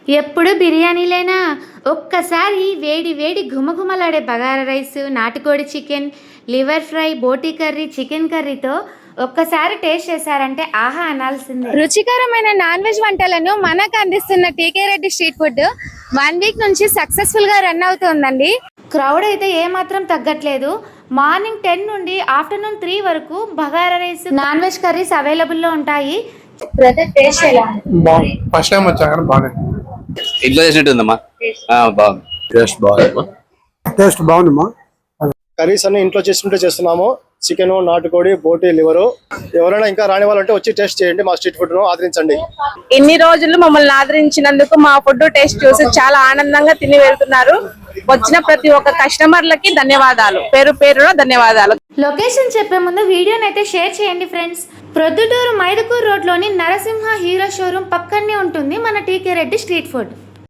ఎప్పుడు బిర్యానీలేనా? ఒక్కసారి వేడి వేడి ఘుమఘుమలాడే బగారా రైస్, నాటుకోడి chicken, liver fry, boti curry, chicken కర్రీతో ఒక్కసారి టేస్ట్ చేశారంటే ఆహా అనాల్సిందే. రుచికరమైన నాన్ వెజ్ వంటలను మనకు అందిస్తున్న టీకే రెడ్డి స్ట్రీట్ ఫుడ్ 1 వీక్ నుంచి సక్సెస్ఫుల్ గా రన్ అవుతోందండి. క్రౌడ్ అయితే ఏమాత్రం తగ్గట్లేదు. మార్నింగ్ 10 నుండి ఆఫ్టర్నూన్ 3 వరకు bagara rice, non veg curries అవైలబుల్లో ఉంటాయి. బ్రదర్ టేస్ట్ ఎలా? బాగుంది. ఫస్ట్ టైం వచ్చా కానీ బాగానే ఇంట్లో చేసినట్టు ఉందమ్మా. బాగుంది. టేస్ట్ బాగుందమ్మా. టేస్ట్ బాగుందమ్మా. కర్రీస్ అన్ని ఇంట్లో చేసుకుంటూ చేస్తున్నాము. చికెన్, నాటుకోడి, బోటీ, లివరు. ఎవరైనా ఇంకా రాని వాళ్ళంటే వచ్చి టేస్ట్ చేయండి. మా స్ట్రీట్ ఫుడ్ ను ఆదరించండి. ఇన్ని రోజులు మమ్మల్ని ఆదరించినందుకు, మా ఫుడ్ టేస్ట్ చూసి చాలా ఆనందంగా తిని వెళ్తున్నారు. వచ్చిన ప్రతి ఒక్క కస్టమర్లకి ధన్యవాదాలు, పేరు పేరున ధన్యవాదాలు. లొకేషన్ చెప్పే ముందు వీడియోని అయితే షేర్ చేయండి ఫ్రెండ్స్. ప్రొద్దుటూరు మైదుకూరు రోడ్లోని నరసింహ హీరో షోరూమ్ పక్కనే ఉంటుంది మన టీకే రెడ్డి స్ట్రీట్ ఫుడ్.